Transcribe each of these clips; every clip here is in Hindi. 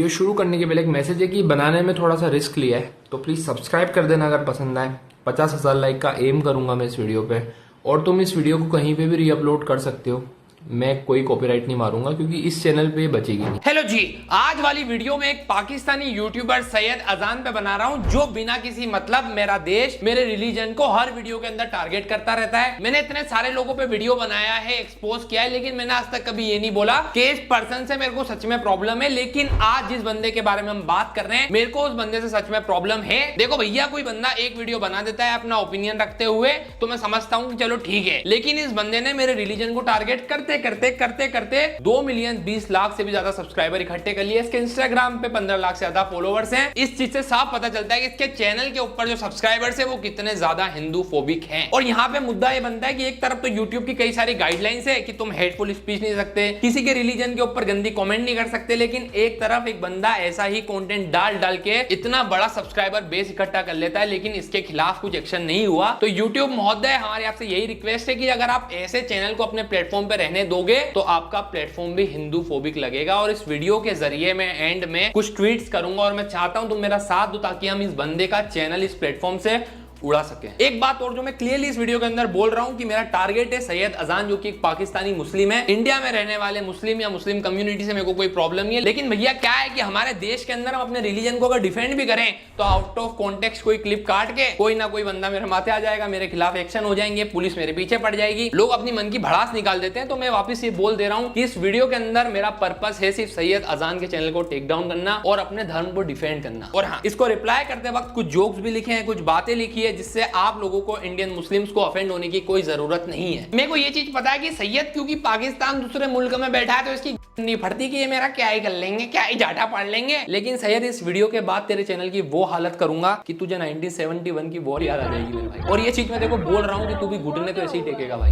वीडियो शुरू करने के पहले एक मैसेज है कि बनाने में थोड़ा सा रिस्क लिया है, तो प्लीज सब्सक्राइब कर देना अगर पसंद आए। 50,000 लाइक का एम करूंगा मैं इस वीडियो पे, और तुम इस वीडियो को कहीं पे भी रीअपलोड कर सकते हो, मैं कोई कॉपीराइट नहीं मारूंगा क्योंकि इस चैनल पे बचेगी नहीं। हेलो जी, आज वाली वीडियो में एक पाकिस्तानी यूट्यूबर सैयद अजान पे बना रहा हूं, जो बिना किसी मतलब मेरा देश, मेरे रिलीजन को हर वीडियो के अंदर टारगेट करता रहता है। मैंने इतने सारे लोगों पे वीडियो बनाया है, एक्सपोज किया है, लेकिन मैंने आज तक कभी ये नहीं बोला कि इस पर्सन से मेरे को सच में प्रॉब्लम है। लेकिन आज जिस बंदे के बारे में हम बात कर रहे हैं, मेरे को उस बंदे से सच में प्रॉब्लम है। देखो भैया, कोई बंदा एक वीडियो बना देता है अपना ओपिनियन रखते हुए, तो मैं समझता हूं कि चलो ठीक है, लेकिन इस बंदे ने मेरे रिलीजन को टारगेट करते करते करते करते 2 मिलियन 20 लाख से भी ज्यादा सब्सक्राइबर इकट्ठे कर लिए। इसके इंस्टाग्राम पे 15 लाख से ज्यादा फॉलोवर्स हैं। इस चीज से साफ पता चलता है कि इसके चैनल के ऊपर जो सब्सक्राइबर्स है वो कितने ज्यादा हिंदू फोबिक हैं। और यहाँ पे मुद्दा ये बनता है कि एक तरफ तो यूट्यूब की कई सारी गाइडलाइंस है कि तुम हेटफुल स्पीच नहीं सकते, किसी के रिलीजन के ऊपर गंदी कमेंट नहीं कर सकते, लेकिन एक तरफ एक बंदा ऐसा ही कंटेंट डाल डाल के इतना बड़ा सब्सक्राइबर बेस इकट्ठा कर लेता है, लेकिन इसके खिलाफ कुछ एक्शन नहीं हुआ। तो यूट्यूब महोदय, हमारे आपसे यही रिक्वेस्ट है कि अगर आप ऐसे चैनल को अपने प्लेटफॉर्म पे रहने दोगे तो आपका प्लेटफॉर्म भी हिंदू फोबिक लगेगा। और इस वीडियो के जरिए मैं एंड में कुछ ट्वीट्स करूंगा और मैं चाहता हूं तुम मेरा साथ दो ताकि हम इस बंदे का चैनल इस प्लेटफॉर्म से उड़ा सके। एक बात और जो मैं क्लियरली इस वीडियो के अंदर बोल रहा हूं कि मेरा टारगेट है सैयद अजान, जो कि एक पाकिस्तानी मुस्लिम है। इंडिया में रहने वाले मुस्लिम या मुस्लिम कम्युनिटी से मेरे को कोई प्रॉब्लम नहीं है, लेकिन भैया क्या है कि हमारे देश के अंदर हम अपने रिलीजन को अगर डिफेंड भी करें तो आउट ऑफ कॉन्टेक्स्ट कोई क्लिप काट के कोई ना कोई बंदा मेरे माथे आ जाएगा, मेरे खिलाफ एक्शन हो जाएंगे, पुलिस मेरे पीछे पड़ जाएगी, लोग अपनी मन की भड़ास निकाल देते हैं। तो मैं वापस ये बोल दे रहा हूं कि इस वीडियो के अंदर मेरा पर्पस है सिर्फ सैयद अजान के चैनल को टेक डाउन करना और अपने धर्म को डिफेंड करना। और हाँ, इसको रिप्लाई करते वक्त कुछ जोक्स भी लिखे हैं, कुछ बातें लिखी है जिससे आप लोगों को, इंडियन मुस्लिम्स को ऑफेंड होने की कोई जरूरत नहीं है। मेरे को ये चीज पता है कि सैयद क्योंकि पाकिस्तान दूसरे मुल्क में बैठा है तो इसकी नहीं फटती कि ये मेरा क्या ही कर लेंगे, क्या ही जाटा पढ़ लेंगे। लेकिन सैयद, इस वीडियो के बाद तेरे चैनल की वो हालत करूंगा कि तुझे 1971 की वॉर याद आ जाएगी मेरे भाई। और ये चीज मैं देखो बोल रहा हूँ कि तू भी घुटने तो ऐसे ही टेकेगा भाई।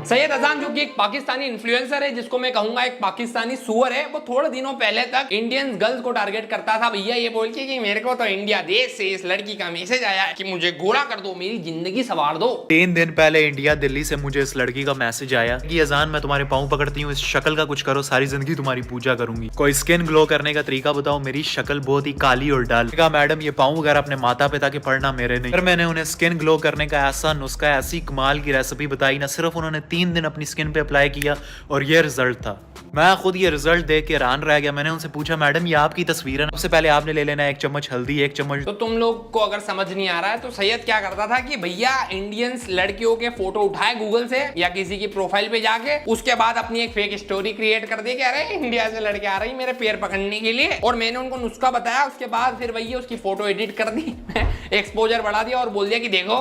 सैयद अजान, जो कि एक पाकिस्तानी इन्फ्लुएंसर है, जिसको मैं कहूंगा एक पाकिस्तानी सुअर है, वो थोड़े दिनों पहले तक इंडियन गर्ल्स को टारगेट करता था भैया ये बोल के कि मेरे को तो इंडिया देश से इस लड़की का मैसेज आया है कि मुझे गोरा कर दो, मेरी जिंदगी संवार दो। 3 दिन पहले इंडिया दिल्ली से मुझे इस लड़की का मैसेज आया कि अजान, मैं तुम्हारे पाँव पकड़ती हूँ, इस शक्ल का कुछ करो, सारी जिंदगी तुम्हारी पूजा करूंगी, कोई स्किन ग्लो करने का तरीका बताओ, मेरी शक्ल बहुत ही काली और डल। कहा मैडम ये पाँव वगैरह अपने माता पिता के पढ़ना, मेरे नहीं। फिर मैंने उन्हें स्किन ग्लो करने का ऐसा नुस्खा, ऐसी कमाल की रेसिपी बताई ना, सिर्फ उन्होंने 3 दिन अपनी स्किन पे अप्लाई किया और ये रिजल्ट था। मैं खुद ये रिजल्ट देख के हैरान रह गया। मैंने उनसे पूछा मैडम ये आपकी तस्वीर है, सबसे पहले आपने ले लेना 1 चम्मच हल्दी, 1 चम्मच। तो तुम लोग को अगर समझ नहीं आ रहा है तो सैयद क्या करता था कि भैया इंडियंस लड़कियों के फोटो उठाए गूगल से या किसी की प्रोफाइल पे जाके, उसके बाद अपनी एक फेक स्टोरी क्रिएट कर दी कि अरे इंडिया से लड़के आ रही मेरे पैर पकड़ने के लिए, और मैंने उनको नुस्खा बताया। उसके बाद फिर भैया उसकी फोटो एडिट कर दी, एक्सपोजर बढ़ा दिया और बोल दिया कि देखो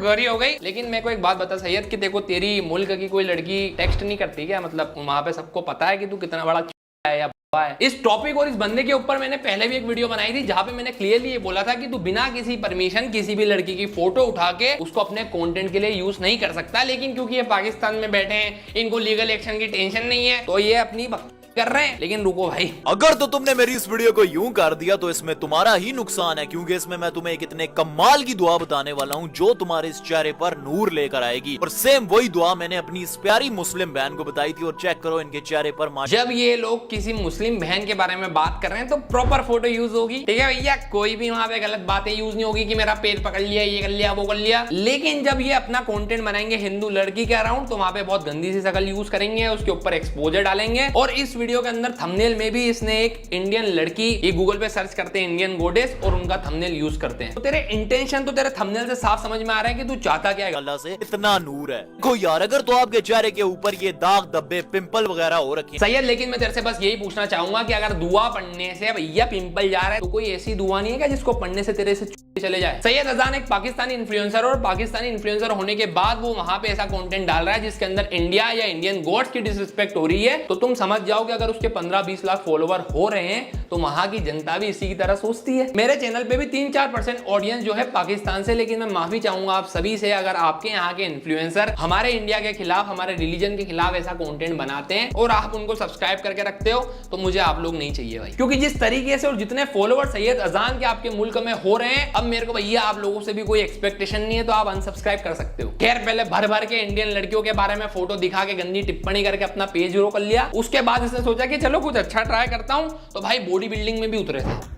गोरी हो गई। लेकिन मेरे को एक बात बता सैयद कि देखो तेरी मुल्क की कोई लड़की टेक्स्ट नहीं करती क्या? मतलब वहां पे सबको पता है कि तू कितना बड़ा है या है। इस टॉपिक और इस बंदे के ऊपर मैंने पहले भी एक वीडियो बनाई थी जहां पे मैंने क्लियरली ये बोला था कि तू बिना किसी परमिशन किसी भी लड़की की फोटो उठा के उसको अपने कंटेंट के लिए यूज नहीं कर सकता। लेकिन क्योंकि ये पाकिस्तान में बैठे हैं, इनको लीगल एक्शन की टेंशन नहीं है, तो ये अपनी कर रहे हैं। लेकिन रुको भाई, अगर तो तुमने मेरी इस वीडियो को यूं कर दिया तो इसमें तुम्हारा ही नुकसान है, क्योंकि इसमें मैं तुम्हें एक इतने कमाल की दुआ बताने वाला हूं जो तुम्हारे इस चेहरे पर नूर लेकर आएगी। और सेम वही दुआ मैंने अपनी इस प्यारी मुस्लिम बहन को बताई थी, और चेक करो इनके चेहरे पर। जब ये लोग किसी मुस्लिम बहन के बारे में बात कर रहे हैं तो प्रॉपर फोटो यूज होगी, ठीक है भैया, कोई भी वहां पे गलत बातें यूज नहीं होगी कि मेरा पेट पकड़ लिया, ये कर लिया, वो कर लिया। लेकिन जब ये अपना कंटेंट बनाएंगे हिंदू लड़की के अराउंड, तो वहां पे बहुत गंदी सी शक्ल यूज करेंगे, उसके ऊपर एक्सपोजर डालेंगे। और इस वीडियो के अंदर थंबनेल में भी इसने एक इंडियन लड़की, ये गूगल पे सर्च करते हैं इंडियन गोडेस और उनका थंबनेल यूज करते हैं। तो तेरे इंटेंशन तो तेरे थंबनेल से साफ समझ में आ रहा है कि तू चाहता क्या है। अल्लाह से इतना नूर है। कोई यार, अगर तो आपके चेहरे के ऊपर ये दाग धब्बे पिंपल वगैरह हो रखे सैयद, लेकिन मैं तेरे से बस यही पूछना चाहूंगा कि अगर दुआ पढ़ने से भैया पिंपल जा रहा है तो कोई ऐसी दुआ नहीं है क्या जिसको पढ़ने से तेरे से चले जाए। सैयद अजान एक पाकिस्तानी इन्फ्लुएंसर, और पाकिस्तानी इन्फ्लुएंसर होने के बाद वो वहां पे ऐसा कंटेंट डाल रहा है जिसके अंदर इंडिया या इंडियन गॉड्स की डिसरिस्पेक्ट हो रही है। तो तुम समझ जाओ कि अगर उसके 15-20 लाख फॉलोवर हो रहे हैं तो वहां की जनता भी इसी की तरह सोचती है। मेरे चैनल पे भी 3-4% ऑडियंस जो है पाकिस्तान से, लेकिन मैं माफी चाहूंगा आप सभी से, अगर आपके यहाँ के इन्फ्लुएंसर हमारे इंडिया के खिलाफ, हमारे रिलीजन के खिलाफ ऐसा कंटेंट बनाते हैं और आप उनको सब्सक्राइब करके रखते हो, तो मुझे आप लोग नहीं चाहिए भाई। क्योंकि जिस तरीके से और जितने फॉलोअर सैयद अजान के आपके मुल्क में हो रहे हैं, अब मेरे को भैया आप लोगों से भी कोई एक्सपेक्टेशन नहीं है, तो आप अनसब्सक्राइब कर सकते हो। खैर, पहले भर भर के इंडियन लड़कियों के बारे में फोटो दिखा के गंदी टिप्पणी करके अपना पेज ग्रो कर लिया। उसके बाद इसने सोचा कि चलो कुछ अच्छा ट्राई करता हूं, तो भाई बॉडी बिल्डिंग में भी उतरे थे।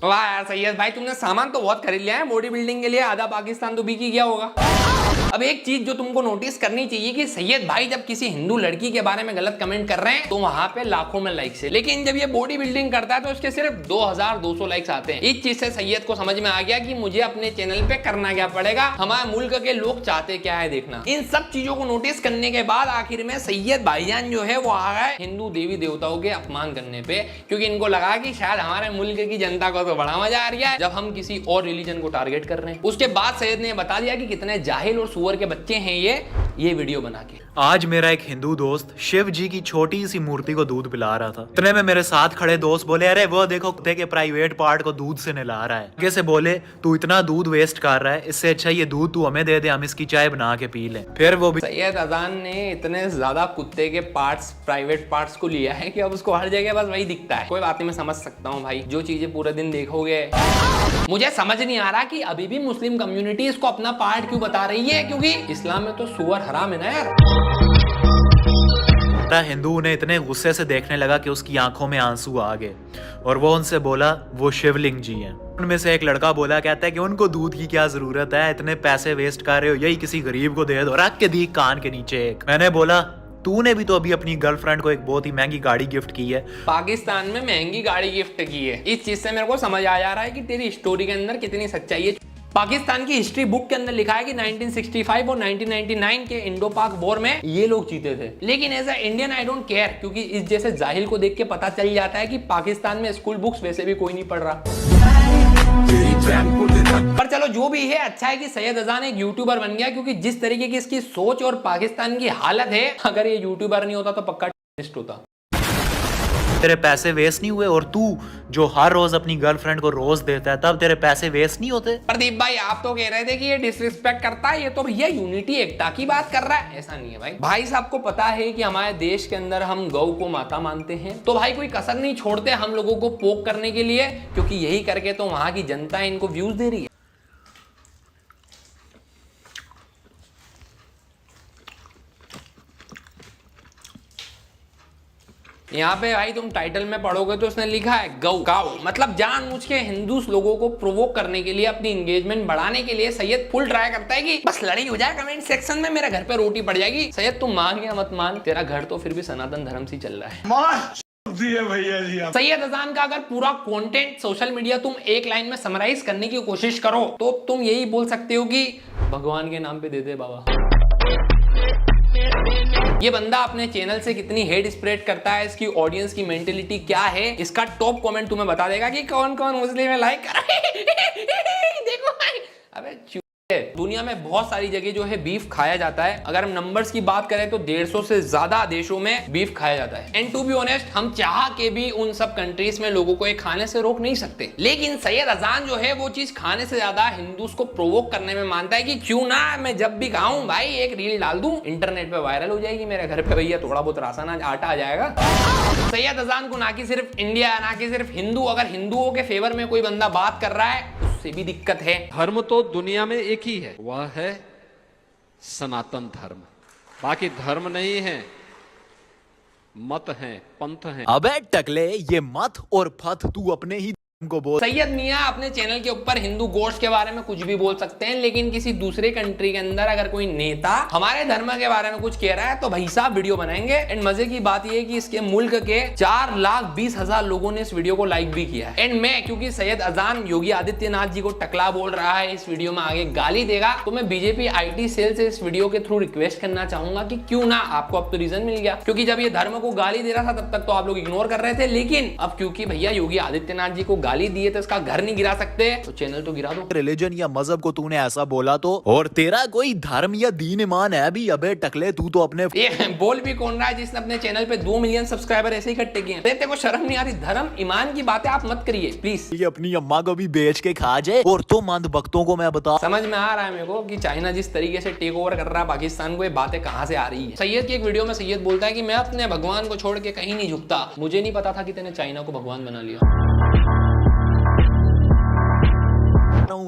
वाह यार सैयद भाई, तुमने सामान तो बहुत खरीद लिया है बॉडी बिल्डिंग के लिए, आधा पाकिस्तान तो बिक ही गया होगा। अब एक चीज जो तुमको नोटिस करनी चाहिए कि सैयद भाई जब किसी हिंदू लड़की के बारे में गलत कमेंट कर रहे हैं तो वहां पे लाखों में लाइक्स है, लेकिन जब ये बॉडी बिल्डिंग करता है तो उसके सिर्फ 2200 लाइक्स आते हैं। इस चीज से सैयद को समझ में आ गया कि मुझे अपने चैनल पे करना क्या पड़ेगा, हमारे मुल्क के लोग चाहते क्या है देखना। इन सब चीजों को नोटिस करने के बाद आखिर में सैयद भाईजान जो है वो आ गए हिंदू देवी देवताओं के अपमान करने पे, क्योंकि इनको लगा कि शायद हमारे मुल्क की जनता को तो बड़ा मजा आ रहा है जब हम किसी और रिलीजन को टारगेट कर रहे हैं। उसके बाद सैयद ने बता दिया कि कितने जाहिल और सुअर के बच्चे हैं ये वीडियो बना के। आज मेरा एक हिंदू दोस्त शिव जी की छोटी सी मूर्ति को दूध पिला रहा था। इतने में मेरे साथ खड़े दोस्त बोले, अरे वो देखो कुत्ते के प्राइवेट पार्ट को दूध से नहला रहा है। कैसे बोले, तू इतना दूध वेस्ट कर रहा है, इससे अच्छा ये दूध तू हमें दे दे, हम इसकी चाय बना के पी लें। फिर वो भी सैयद अजान ने इतने ज्यादा कुत्ते के पार्ट्स, प्राइवेट पार्ट्स को लिया है कि अब उसको हर जगह बस वही दिखता है। कोई बात नहीं, मैं समझ सकता हूँ भाई, जो चीजें पूरे दिन देखोगे। मुझे समझ नहीं आ रहा कि अभी भी मुस्लिम कम्युनिटी इसको अपना पार्ट क्यों बता रही है, क्योंकि इस्लाम में तो सुअर हराम है ना यार। हिंदू उन्हें इतने गुस्से से देखने लगा कि उसकी आंखों में आंसू आ गए और वो उनसे बोला वो शिवलिंग जी हैं। उनमें से एक लड़का बोला, कहता है कि उनको दूध की क्या जरूरत है, इतने पैसे वेस्ट कर रहे हो, यही किसी गरीब को दे दो, रख के दी कान के नीचे एक। मैंने बोला तूने भी तो अभी अपनी गर्लफ्रेंड को एक बहुत ही महंगी गाड़ी गिफ्ट की है। पाकिस्तान में महंगी गाड़ी गिफ्ट की है। इस चीज से मेरे को समझ आ जा रहा है कि तेरी स्टोरी के अंदर कितनी सच्चाई है। पाकिस्तान की हिस्ट्री बुक के अंदर लिखा है कि 1965 और 1999 के इंडो पाक वॉर में ये लोग जीते थे, लेकिन as a Indian I don't care, क्योंकि इस जैसे जाहिल को देख के पता चल जाता है कि पाकिस्तान में स्कूल बुक्स वैसे भी कोई नहीं पढ़ रहा। पर चलो जो भी है, अच्छा है कि सैयद अजान एक यूट्यूबर बन गया, क्योंकि जिस तरीके की इसकी सोच और पाकिस्तान की हालत है, अगर ये यूट्यूबर नहीं होता तो पक्का टेररिस्ट होता। तेरे पैसे वेस्ट नहीं हुए, और तू जो हर रोज अपनी गर्लफ्रेंड को रोज देता है तब तेरे पैसे वेस्ट नहीं होते। प्रदीप भाई, आप तो कह रहे थे कि ये डिसरिस्पेक्ट करता है, ये तो भैया यूनिटी एकता की बात कर रहा है। ऐसा नहीं है भाई। भाई साहब को पता है कि हमारे देश के अंदर हम गौ को माता मानते हैं, तो भाई कोई कसर नहीं छोड़ते हम लोगों को पोक करने के लिए, क्योंकि यही करके तो वहां की जनता इनको व्यूज दे रही है। यहाँ पे भाई तुम टाइटल में पढ़ोगे तो उसने लिखा है गौ गाओ, मतलब जानबूझ के हिंदू लोगों को प्रोवोक करने के लिए, अपनी एंगेजमेंट बढ़ाने के लिए सैयद फुल ट्राई करता है कि बस लड़ाई हो जाए कमेंट सेक्शन में, मेरे घर पे रोटी पड़ जाएगी। सैयद तुम मान या मत मान, तेरा घर तो फिर भी सनातन धर्म से चल रहा है। भैया जी सैयद अजान का अगर पूरा कंटेंट सोशल मीडिया तुम एक लाइन में समराइज करने की कोशिश करो तो तुम यही बोल सकते हो कि भगवान के नाम पे दे दे बाबा। ये बंदा अपने चैनल से कितनी हेट स्प्रेड करता है, इसकी ऑडियंस की मेंटेलिटी क्या है, इसका टॉप कमेंट तुम्हें बता देगा कि कौन कौन मुस्लिम है लाइक कर देखो भाई। अबे दुनिया में बहुत सारी जगह जो है बीफ खाया जाता है। अगर हम नंबर्स की बात करें तो 150 से ज्यादा देशों में बीफ खाया जाता है। एंड टू बी ऑनेस्ट, हम चाह के भी उन सब कंट्रीज में लोगों को ये खाने से रोक नहीं सकते, लेकिन सैयद अजान जो है वो चीज खाने से ज्यादा हिंदूस को प्रोवोक करने में मानता है कि क्यों ना मैं जब भी खाऊं भाई एक रील डाल दूं, इंटरनेट पे वायरल हो जाएगी, मेरे घर पे भैया थोड़ा बहुत राशन आटा आ जाएगा। सैयद अजान को ना कि सिर्फ इंडिया, ना कि सिर्फ हिंदू, अगर हिंदुओं के फेवर में कोई बंदा बात कर रहा है उससे भी दिक्कत है। धर्म तो दुनिया में एक ही है, वह है सनातन धर्म। बाकी धर्म नहीं है, मत है, पंथ है। अबे टकले, ये मत और पथ तू अपने ही को बोल। सैयद मियां अपने चैनल के ऊपर हिंदू गोश्त के बारे में कुछ भी बोल सकते हैं, लेकिन किसी दूसरे कंट्री के अंदर अगर कोई नेता हमारे धर्म के बारे में कुछ कह रहा है तो भाई साहब वीडियो बनाएंगे। एंड मजे की बात यह है कि इसके मुल्क के 4,20,000 लोगों ने इस वीडियो को लाइक भी किया है। एंड मैं, क्योंकि सैयद अजान योगी आदित्यनाथ जी को टकला बोल रहा है, इस वीडियो में आगे गाली देगा, तो मैं बीजेपी IT सेल से इस वीडियो के थ्रू रिक्वेस्ट करना चाहूंगा कि क्यों ना, आपको अब तो रीजन मिल गया, क्योंकि जब ये धर्म को गाली दे रहा था तब तक तो आप लोग इग्नोर कर रहे थे, लेकिन अब क्योंकि भैया योगी आदित्यनाथ जी को गाली दिए तो इसका घर नहीं गिरा सकते तो चैनल तो गिरा दो। रिलीजन या मजहब को तूने ऐसा बोला तो, और तेरा कोई धर्म या दीन ईमान है भी? अबे टकले, तू तो अपने ये बोल भी कौन रहा है जिसने अपने चैनल पे 2 मिलियन सब्सक्राइबर ऐसे ही इकट्ठे किए हैं? तेरे को शर्म नहीं आ रही? धर्म ईमान की बातें आप मत करिए प्लीज। ये अपनी अम्मा को भी बेच के खा जाए। और तो मंद भक्तों को मैं बता, समझ में आ रहा है मेरे को कि चाइना जिस तरीके से टेक ओवर कर रहा है पाकिस्तान को, ये बातें कहां से आ रही है। सैयद की एक वीडियो में सैयद बोलता है कि मैं अपने भगवान को छोड़ के कहीं नहीं झुकता। मुझे नहीं पता था कि तूने चाइना को भगवान बना लिया।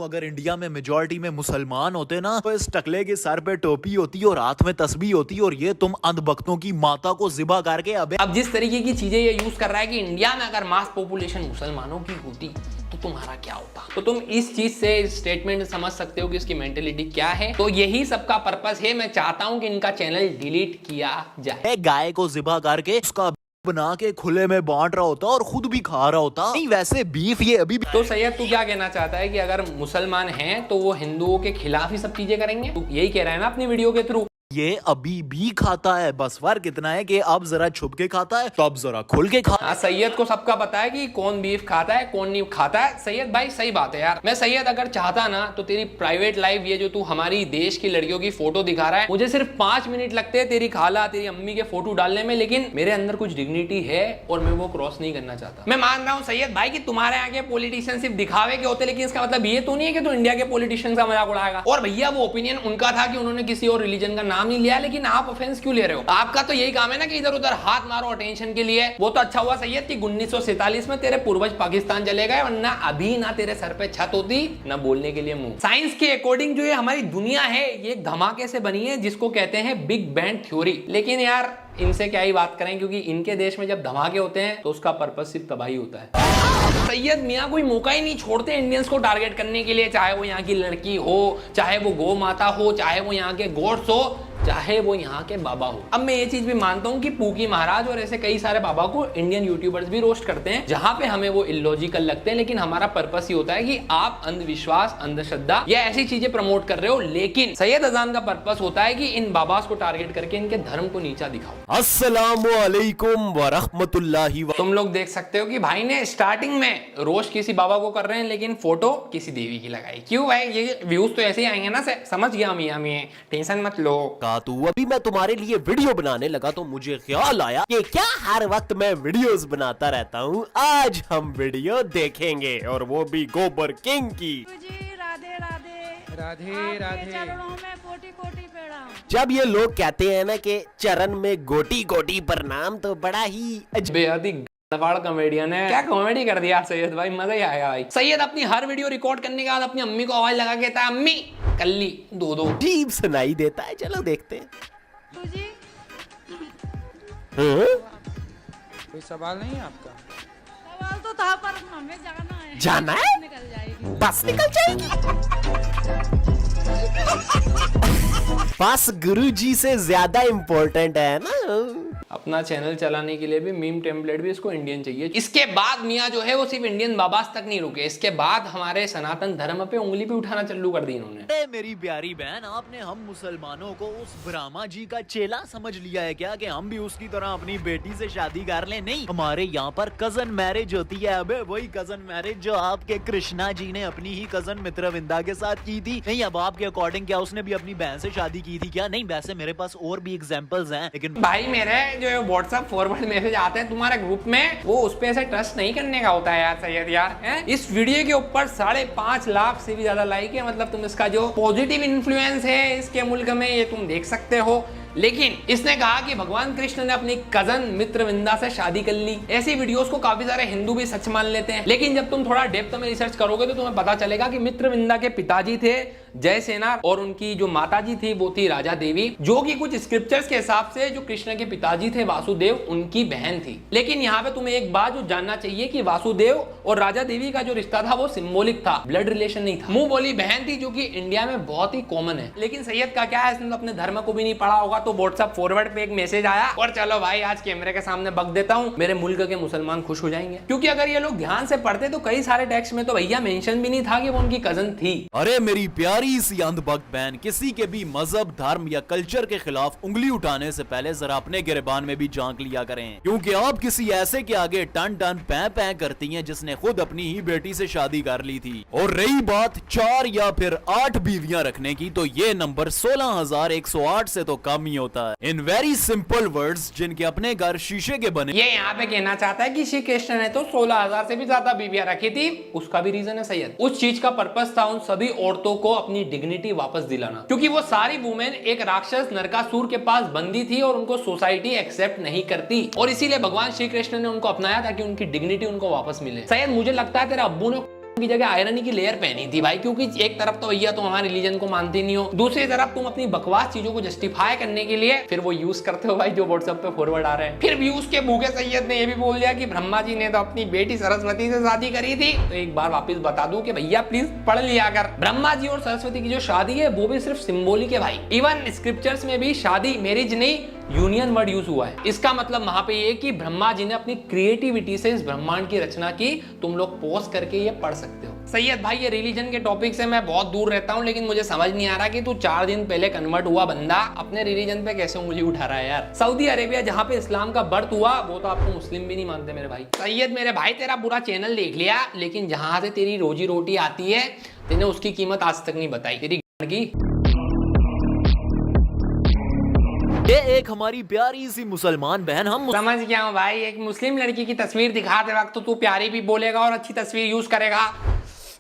अगर इंडिया में मेजॉरिटी में मुसलमान होते ना तो इस टकले के सर पे टोपी होती और हाथ में तस्बीह होती, और ये तुम अंधभक्तों की माता को ज़िबा करके अबे। अब जिस तरीके की चीजें ये यूज कर रहा है कि इंडिया में अगर मास पॉपुलेशन मुसलमानों की होती तो तुम्हारा क्या होता? तो तुम इस चीज से स्टेटमेंट समझ सकते हो कि इसकी मेंटेलिटी क्या है। तो यही सबका पर्पस है। मैं चाहता हूं कि इनका चैनल डिलीट किया जाए। गाय को ज़िबा करके उसका बना के खुले में बांट रहा होता और खुद भी खा रहा होता। नहीं वैसे बीफ ये अभी भी। तो सैयद तू क्या कहना चाहता है कि अगर मुसलमान हैं तो वो हिंदुओं के खिलाफ ही सब चीजें करेंगे? तू यही कह रहा है ना अपनी वीडियो के थ्रू? ये अभी भी खाता है, बस फर्क इतना है कि अब जरा छुप के खाता है तो अब जरा खुल के खाता है। हाँ, सैयद को सबका पता है कि कौन बीफ खाता है कौन नहीं खाता है। सैयद भाई सही बात है यार। मैं सैयद अगर चाहता ना तो तेरी प्राइवेट लाइफ, ये जो तू हमारी देश की लड़कियों की फोटो दिखा रहा है, मुझे सिर्फ 5 मिनट लगते हैं तेरी खाला तेरी अम्मी के फोटो डालने में, लेकिन मेरे अंदर कुछ डिग्निटी है और मैं वो क्रॉस नहीं करना चाहता। मैं मान रहा हूँ सैयद भाई कि तुम्हारे यहाँ के पॉलिटिशियन सिर्फ दिखावे के होते, लेकिन इसका मतलब ये तो नहीं है कि तू इंडिया के पॉलिटिशियन का मजाक उड़ाएगा। और भैया वो ओपिनियन उनका था कि उन्होंने किसी और रिलीजन का नाम नहीं लिया, लेकिन आप ऑफेंस क्यों ले रहे हो? आपका तो यही काम है ना कि इधर उधर हाथ मारो अटेंशन के लिए। वो तो अच्छा हुआ सैयद कि 1947 में तेरे पूर्वज पाकिस्तान चले गए, वरना अभी ना तेरे सर पे छत होती ना बोलने के लिए मुंह। साइंस के अकॉर्डिंग जो ये हमारी दुनिया है ये एक धमाके से बनी है जिसको कहते हैं बिग बैंग थ्योरी। लेकिन यार इनसे क्या ही बात करें, क्योंकि इनके देश में जब धमाके होते हैं तो उसका पर्पस सिर्फ तबाही होता है। सैयद मियां कोई मौका ही नहीं छोड़ते इंडियंस को टारगेट करने के लिए, चाहे वो यहाँ की लड़की हो, चाहे वो गौ माता हो, चाहे वो यहाँ के गोड्स हो, चाहे वो यहाँ के बाबा हो। अब मैं ये चीज भी मानता हूँ कि पूकी महाराज और ऐसे कई सारे बाबा को इंडियन यूट्यूबर्स भी रोस्ट करते हैं, जहां पे हमें वो इलॉजिकल लगते हैं, लेकिन हमारा पर्पस ही होता है कि आप अंधविश्वास, अंधश्रद्धा या ऐसी चीजें प्रमोट कर रहे हो। लेकिन सैयद अजान का पर्पस होता है कि इन बाबास को टारगेट करके इनके धर्म को नीचा दिखाओ। अस्सलामु अलैकुम व रहमतुल्लाहि। तुम लोग देख सकते हो कि भाई ने स्टार्टिंग में रोस्ट किसी बाबा को कर रहे हैं, लेकिन फोटो किसी देवी की लगाई। क्यों भाई? ये व्यूज तो ऐसे ही आएंगे ना। समझ गया मियां, टेंशन मत लो। तू अभी मैं तुम्हारे लिए वीडियो बनाने लगा तो मुझे ख्याल आया कि क्या हर वक्त मैं वीडियोस बनाता रहता हूँ, आज हम वीडियो देखेंगे और वो भी गोबर किंग की। जी राधे राधे राधे राधे। चरणों में कोटि कोटि प्रणाम। जब ये लोग कहते हैं ना कि चरण में गोटी गोटी प्रणाम, तो बड़ा ही बेहद ही गड़बड़ कॉमेडियन है। क्या कॉमेडी कर दिया सैयद भाई, मजा ही आएगा भाई। सैयद अपनी हर वीडियो रिकॉर्ड करने के बाद अपनी अम्मी को आवाज लगा के कहता है अम्मी कल्ली दो दो अजीब सुनाई देता है। चलो देखते हैं। जी कोई सवाल नहीं है आपका? सवाल तो था पर हमें जाना है। जाना है? निकल जाएगी बस निकल जाएगी। बस गुरुजी से ज्यादा इम्पोर्टेंट है ना। अपना चैनल चलाने के लिए भी मीम टेम्पलेट भी इसको इंडियन चाहिए। इसके बाद मियाँ जो है वो सिर्फ इंडियन बाबास तक नहीं रुके, इसके बाद हमारे सनातन धर्म पे उंगली भी उठाना चालू कर दी इन्होंने। मेरी प्यारी बहन, आपने हम मुसलमानों को उस ब्रह्मा जी का चेला समझ लिया है क्या कि हम भी उसकी तरह अपनी बेटी से शादी कर लें? नहीं, हमारे यहाँ पर कजन मैरिज होती है। अबे वही कजन मैरिज जो आपके कृष्णा जी ने अपनी ही कजन मित्रविंदा के साथ की थी। नहीं, अब आपके अकॉर्डिंग क्या उसने भी अपनी बहन से शादी की थी क्या? नहीं, वैसे मेरे पास और भी एग्जाम्पल्स हैं, लेकिन भाई मेरे जो व्हाट्सएप फॉरवर्ड मैसेज आते हैं तुम्हारे ग्रुप में, वो उस पे ऐसे ट्रस्ट नहीं करने का होता है यार सैयद यार है? इस वीडियो के ऊपर 5.5 लाख से भी ज्यादा लाइक है। मतलब तुम इसका जो पॉजिटिव इन्फ्लुएंस है इसके मुल्क में ये तुम देख सकते हो। लेकिन इसने कहा कि भगवान कृष्ण ने अपनी कजन मित्रविंदा से शादी कर ली। ऐसी वीडियोस को काफी सारे हिंदू भी सच मान लेते हैं, लेकिन जब तुम थोड़ा डेप्थ में रिसर्च करोगे तो तुम्हें पता चलेगा कि मित्रविंदा के पिताजी थे जयसेना और उनकी जो माताजी थी वो थी राजा देवी, जो कि कुछ स्क्रिप्चर्स के हिसाब से जो कृष्ण के पिताजी थे वासुदेव उनकी बहन थी। लेकिन यहाँ पे तुम्हें एक बात जो जानना चाहिए कि वासुदेव और राजा देवी का जो रिश्ता था वो सिंबॉलिक था, ब्लड रिलेशन नहीं था। मुंह बोली बहन थी जो कि इंडिया में बहुत ही कॉमन है। लेकिन सैयद का क्या है, इसने अपने धर्म को भी नहीं पढ़ा होगा। तो व्हाट्सएप फॉरवर्ड पे एक मैसेज आया और चलो भाई आज कैमरे के सामने बक देता हूँ, मेरे मुल्क के मुसलमान खुश हो जाएंगे। क्योंकि अगर ये लोग ध्यान से पढ़ते तो कई सारे टेक्स्ट में तो भैया मेंशन भी नहीं था कि वो उनकी कजन थी। अरे मेरी प्यारी प्यारी सी अंधभक्त बहन, किसी के भी मजहब, धर्म या कल्चर के खिलाफ उंगली उठाने से पहले जरा अपने गिरबान में भी झांक लिया करें, क्योंकि आप किसी ऐसे के आगे टन टन पै पै करती हैं जिसने खुद अपनी ही बेटी से शादी कर ली थी। और रही बात 4 या फिर 8 बीवियां रखने की, तो ये नंबर 16,108 से तो कम ही होता है। इन वेरी सिंपल वर्ड्स, जिनके अपने घर शीशे के बने। ये यहाँ पे कहना चाहता है कि श्री कृष्ण ने तो 16,000 से भी ज्यादा बीवियां रखी थी। उसका भी रीजन है सैयद, उस चीज का पर्पस था उन सभी औरतों को अपनी डिग्निटी वापस दिलाना, क्योंकि वो सारी वुमेन एक राक्षस नरकासुर के पास बंदी थी और उनको सोसाइटी एक्सेप्ट नहीं करती, और इसीलिए भगवान श्री कृष्ण ने उनको अपनाया ताकि उनकी डिग्निटी उनको वापस मिले। सैयद मुझे लगता है तेरे अब्बू ने की जगह आयरनी की लेयर पहनी थी भाई, क्योंकि एक तरफ तो भैया तुम हमारे रिलीजन को मानते नहीं हो, दूसरी तरफ तुम अपनी बकवास चीजों को जस्टिफाई करने के लिए फिर वो यूज करते हो भाई जो व्हाट्सएप पे फॉरवर्ड आ रहे हैं। फिर व्यूज के भूखे सैयद ने ये भी बोल दिया कि ब्रह्मा जी ने तो अपनी बेटी सरस्वती से शादी करी थी। तो एक बार वापस बता दूं कि भैया प्लीज पढ़ लिया कर, ब्रह्मा जी और सरस्वती की जो शादी है वो भी सिर्फ सिंबॉलिक है भाई। इवन स्क्रिप्चर्स में भी शादी मैरिज नहीं यूनियन वर्ड यूज हुआ है। इसका मतलब वहां पे ये कि ब्रह्मा जी ने अपनी क्रिएटिविटी से इस ब्रह्मांड की रचना की। तुम लोग पॉज करके ये पढ़ सकते हो। सैयद भाई ये रिलीजन के टॉपिक से मैं बहुत दूर रहता हूं, लेकिन मुझे समझ नहीं आ रहा कि तू 4 दिन पहले कन्वर्ट हुआ बंदा अपने रिलीजन पे कैसे उंगली उठा रहा है यार। सऊदी अरेबिया जहां पे इस्लाम का बर्थ हुआ वो तो आपको मुस्लिम भी नहीं मानते मेरे भाई। सैयद मेरे भाई तेरा पूरा चैनल देख लिया, लेकिन जहां से तेरी रोजी रोटी आती है तेने उसकी कीमत आज तक नहीं बताई तेरी की। ये एक हमारी प्यारी सी मुसलमान बहन, हम समझ गया हूँ भाई, एक मुस्लिम लड़की की तस्वीर दिखाते वक्त तो तू प्यारी भी बोलेगा और अच्छी तस्वीर यूज करेगा।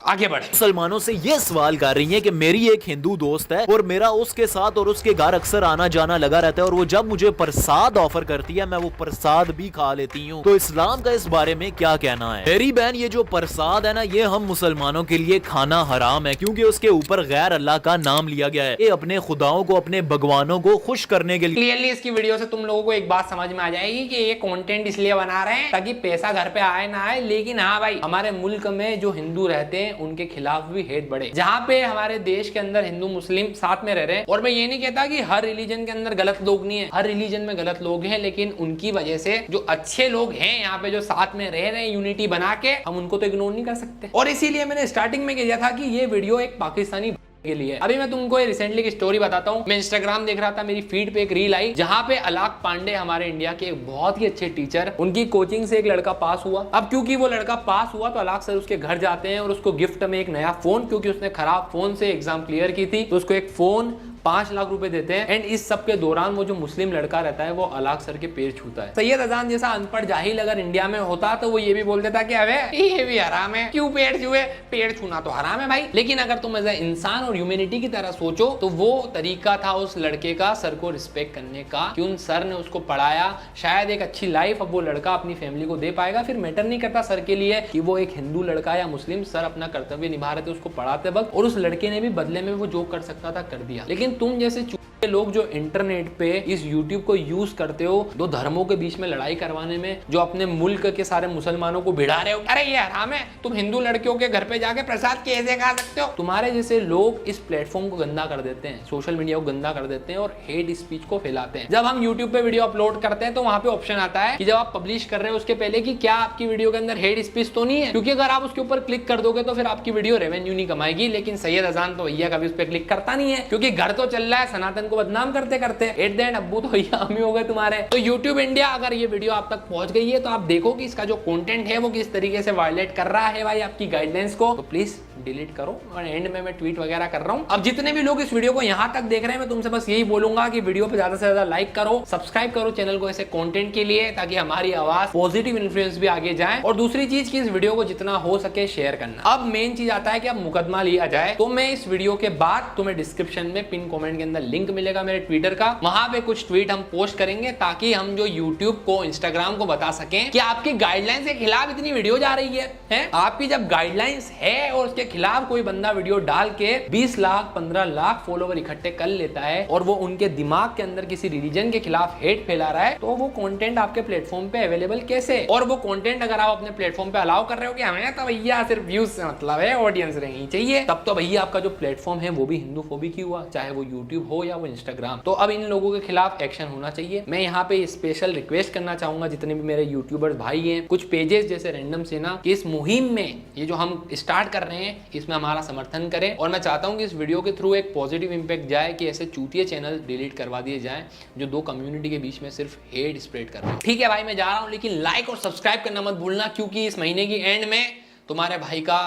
आगे बढ़। मुसलमानों से ये सवाल कर रही हैं कि मेरी एक हिंदू दोस्त है और मेरा उसके साथ और उसके घर अक्सर आना जाना लगा रहता है, और वो जब मुझे प्रसाद ऑफर करती है मैं वो प्रसाद भी खा लेती हूँ। तो इस्लाम का इस बारे में क्या कहना है? मेरी बहन, ये जो प्रसाद है ना, ये हम मुसलमानों के लिए खाना हराम है, क्योंकि उसके ऊपर गैर अल्लाह का नाम लिया गया है। ये अपने खुदाओं को, अपने भगवानों को खुश करने के लिए। क्लियरली इसकी वीडियो से तुम लोगों को एक बात समझ में आ जाएगी कि ये कंटेंट इसलिए बना रहे हैं ताकि पैसा घर पे आए ना आए, लेकिन हाँ भाई हमारे मुल्क में जो हिंदू रहते हैं उनके खिलाफ भी हेट बढ़े। जहाँ पे हमारे देश के अंदर हिंदू मुस्लिम साथ में रह रहे हैं, और मैं ये नहीं कहता कि हर रिलीजन के अंदर गलत लोग नहीं है, हर रिलीजन में गलत लोग हैं, लेकिन उनकी वजह से जो अच्छे लोग हैं यहाँ पे जो साथ में रह रहे हैं यूनिटी बना के, हम उनको तो इग्नोर नहीं कर सकते। और इसीलिए मैंने स्टार्टिंग में कहा था कि ये वीडियो एक पाकिस्तानी के लिए। अभी मैं तुमको रिसेंटली की स्टोरी बताता हूँ। मैं इंस्टाग्राम देख रहा था, मेरी फीड पे एक रील आई जहाँ पे अलाक पांडे हमारे इंडिया के एक बहुत ही अच्छे टीचर, उनकी कोचिंग से एक लड़का पास हुआ। अब क्योंकि वो लड़का पास हुआ तो अलाक सर उसके घर जाते हैं और उसको गिफ्ट में एक नया फोन, क्योंकि उसने खराब फोन से एग्जाम क्लियर की थी, तो उसको एक फोन 5 लाख रुपए देते हैं। एंड इस सब के दौरान वो जो मुस्लिम लड़का रहता है वो अलाक सर के पैर छूता है। सैयद अजान जैसा अनपढ़ जाहिल अगर इंडिया में होता तो वो ये भी बोल देता कि अबे ये भी हराम है, क्यों पैर छुए, पैर छूना तो हराम है भाई। लेकिन अगर तुम एज इंसान और ह्यूमैनिटी की तरह सोचो तो वो तरीका था उस लड़के का सर को रिस्पेक्ट करने का, कि उन सर ने उसको पढ़ाया, शायद एक अच्छी लाइफ अब वो लड़का अपनी फैमिली को दे पाएगा। फिर मैटर नहीं करता सर के लिए कि वो एक हिंदू लड़का या मुस्लिम, सर अपना कर्तव्य निभा रहे थे उसको पढ़ाते वक्त, और उस लड़के ने भी बदले में वो जो कर सकता था कर दिया। लेकिन तुम जैसे लोग जो इंटरनेट पे इस YouTube को यूज करते हो दो धर्मों के बीच में लड़ाई करवाने में, जो अपने मुल्क के सारे मुसलमानों को भिड़ा रहे हो, अरे ये हराम है, तुम हिंदू लड़कियों के घर पे जाके प्रसाद कैसे खा सकते हो। तुम्हारे जैसे लोग इस प्लेटफॉर्म को गंदा कर देते हैं, सोशल मीडिया को गंदा कर देते हैं और हेट स्पीच को फैलाते हैं। जब हम YouTube पे वीडियो अपलोड करते हैं तो वहां पे ऑप्शन आता है कि जब आप पब्लिश कर रहे हो उसके पहले कि क्या आपकी वीडियो के अंदर हेट स्पीच तो नहीं है, क्योंकि अगर आप उसके ऊपर क्लिक कर दोगे तो फिर आपकी वीडियो रेवेन्यू नहीं कमाएगी। लेकिन सैयद अजान तो भैया कभी उस पर क्लिक करता नहीं है, क्योंकि घर तो चल रहा है, सनातन को बदनाम करते करते एट द एंड अब्बू तो भैया हम ही हो गए तुम्हारे। तो YouTube इंडिया अगर ये वीडियो आप तक पहुंच गई है तो आप देखो कि इसका जो कंटेंट है वो किस तरीके से वायलेट कर रहा है भाई आपकी गाइडलाइंस को, तो प्लीज डिलीट करो। और एंड में मैं ट्वीट वगैरह कर रहा हूं। अब जितने भी लोग इस वीडियो को यहां तक देख रहे हैं मैं तुमसे बस यही बोलूंगा कि वीडियो पे ज्यादा से ज्यादा लाइक करो, सब्सक्राइब करो चैनल को ऐसे कंटेंट के लिए, ताकि हमारी आवाज पॉजिटिव इन्फ्लुएंस भी आगे जाए। और दूसरी चीज कि इस वीडियो को जितना हो सके शेयर करना। अब मेन चीज आता है कि अब मुकदमा लिया जाए, तो मैं इस वीडियो के बाद तुम्हें डिस्क्रिप्शन में पिन कमेंट के अंदर लिंक मिलेगा मेरे ट्विटर का, वहां पे कुछ ट्वीट हम पोस्ट करेंगे ताकि हम जो YouTube को, Instagram को बता सकें कि आपकी गाइडलाइंस के खिलाफ इतनी वीडियो जा रही है? आपकी जब गाइडलाइंस है और उसके खिलाफ कोई बंदा वीडियो डाल के 20 लाख 15 लाख फॉलोवर इकट्ठे कर लेता है और वो उनके दिमाग के अंदर किसी रिलीजन के खिलाफ हेट फैला रहा है, तो वो कंटेंट आपके प्लेटफॉर्म पे अवेलेबल कैसे? और वो कंटेंट अगर आप अपने प्लेटफॉर्म पे अलाउ कर रहे हो कि हमें तो भैया सिर्फ व्यूज से मतलब है, ऑडियंस रहनी चाहिए, तब तो भैया आपका जो प्लेटफॉर्म है वो भी हिंदू फोबिक ही हुआ, चाहे वो YouTube हो या वो Instagram। तो अब इन लोगों के खिलाफ एक्शन होना चाहिए। मैं यहाँ पे स्पेशल रिक्वेस्ट करना चाहूंगा जितने भी मेरे यूट्यूबर्स भाई हैं, कुछ पेजेस जैसे रैंडम सेना, कि इस मुहिम में ये जो हम स्टार्ट कर रहे हैं इसमें हमारा समर्थन करें। और मैं चाहता हूं कि इस वीडियो के थ्रू एक पॉजिटिव इंपैक्ट जाए कि ऐसे चूतिए चैनल डिलीट करवा दिए जाएं जो दो कम्युनिटी के बीच में सिर्फ हेट स्प्रेड कर रहे हैं। ठीक है भाई, मैं जा रहा हूं, लेकिन लाइक और सब्सक्राइब करना मत भूलना, क्योंकि इस महीने की एंड में तुम्हारे भाई का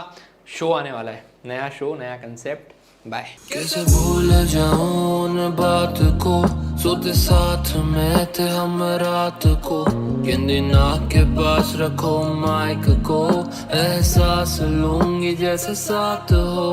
शो आने वाला है, नया शो, नया कंसेप्ट। बाय। कैसे भूल जाऊं उन बात को, सोते साथ में थे हम रात को, गेंदी नाक के पास रखो माइक को, एहसास लूंगी जैसे साथ हो।